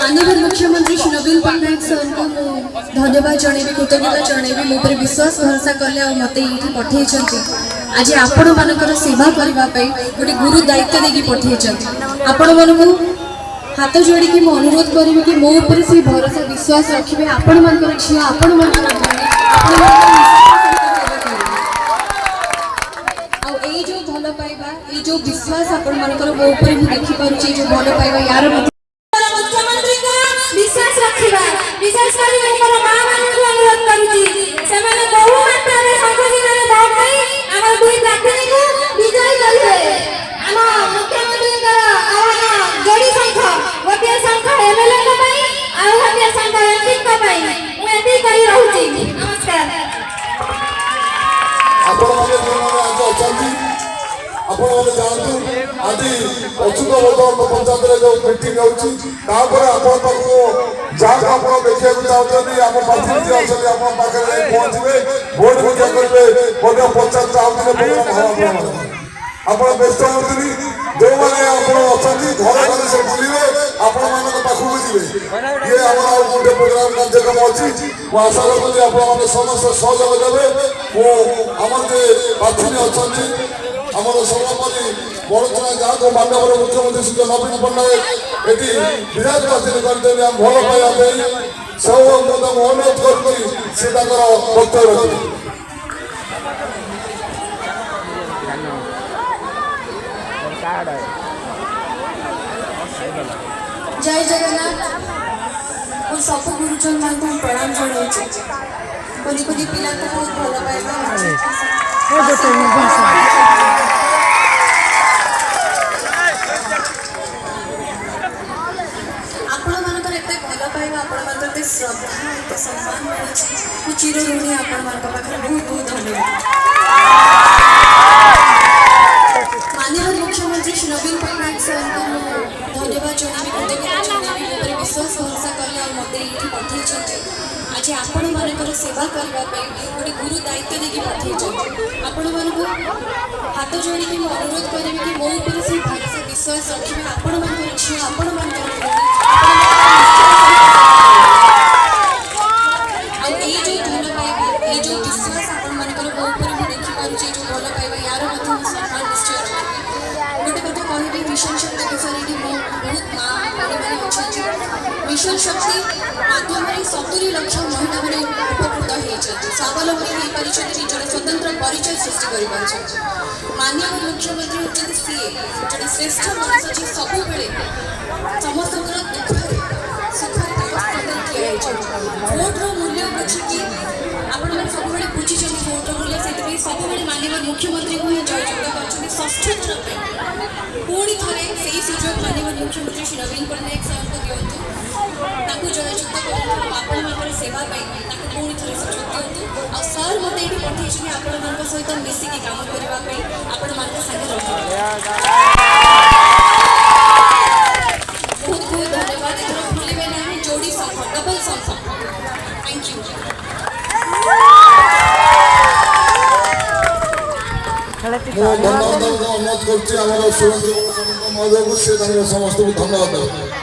माननीय मुख्यमंत्री श्री नवीन पट्टनायक सर को धन्यवाद जनइबी कृतज्ञता जनइबी मो पर विश्वास भरोसा कले और मत ये पठे आज आपण मानकर सेवा करने गोटे गुरु दायित्व देकी पठे आपण मानू हाथ जोड़ी अनुरोध करी कि मो ऊपर से भरोसा विश्वास रखिए आपण मानकर झी आपण जो भल पाइबा ये जो विश्वास आपण मानकर मो ऊपर भी देखि पारुची जो भल पाइबा यार मुख्यमंत्री का विश्वास रखिबा विशेष करी हमर मां मान को अनुरोध करूची से माने बहु मात्रा रे संगठन रे भाग नै हमर दुई प्रार्थी को विजय करिवे हम मुख्यमंत्री का आह्वान जोड़ी संख्या गोटे संख्या एमएलए को पई आ गोटे संख्या एमपी को पई मु एती कहि रहूची नमस्कार आपण माने जोना आज अछंती आपण माने जानतु आदि अचुत बोध पंचायत जो मीटिंग होची तापर आपण पाखो जहाँ आपण देखिया को चाहते हम पार्टी अच्छे आपण पाखे पहुंचबे वोट पूजा करबे बोध पंचायत चाहते आपण व्यस्त होतनी जो माने आपण अछंती घर घर से बुलिवे आपण मानक पाखो बुझिबे ये हमरा गोटे प्रोग्राम कार्यक्रम अछि वो आशा रखु जे आपण माने समस्त सहयोग देबे वो हमर जे पार्टी अछंती हमर सभापति बड़चना गाँव को माननीय मुख्यमंत्री श्री नवीन पट्टनायक ये विराजमान करते हम भल पाइबा सब अनुरोध कर वक्तव्य रखिए जय जगन्नाथ और सब गुरुजन मान को प्रणाम जनाऊँ कोनी कोनी पिला को बहुत भल पाइबा आपण मानकर एते भल पाइबा आपण मानकर एते श्रद्धा एते सम्मान मिलुछि चिर ऋणी आपण मानक पाखरे बहुत बहुत धन्यवाद माननीय मुख्यमंत्री श्री नवीन पट्टनायक सर को धन्यवाद जनइबी कृतज्ञता जनइबी मो पर विश्वास भरोसा कले और मत ये पठे आज आपण मानकर सेवा करने गोटे गुरु दायित्व देकी पठे आपण मानू हाथ जोड़ी अनुरोध करी कि मो ऊपर से भरोसा विश्वास रखिए आपण मानकर झी आपण जो भल पाइबा ये जो विश्वास आपण मानकर मो ऊपर भी देखि पारुची जो भल पाइबा यार सम्मान निश्चय रखिए गोटे कथा कहबी मिशन शक्ति विषय बहुत माँ मैंने अच्छा मिशन शक्ति माध्यम 70 लाख महिला मैंने उपकृत होती स्वावलंबी हो पारि निजर स्वतंत्र परिचय सृष्टि कर माननीय मुख्यमंत्री होती सीए जो श्रेष्ठ मनुष्य अच्छे सब समस्त दुख सुख भोटर मूल्य बुझिकी आपण मैंने सब बुझी भोटर मूल्य से सब माननीय मुख्यमंत्री को जययुक्त कर षष्ठ थर पुणी थे से सुजोग माननीय मुख्यमंत्री श्री नवीन पट्टनायक सर को दिंतु जययुक्त कर सेवा पुणी थे सुजोग दिंतु आ सर मत ये पठे आपण मान सहित मिसिकी काम करने आपण मान सागे बहुत बहुत धन्यवाद एथर भूलिबे नहीं जोड़ी संख्या डबल संख्या थैंक यू धन्यवाद अनुरोध कर महोदय को समस्त को धन्यवाद।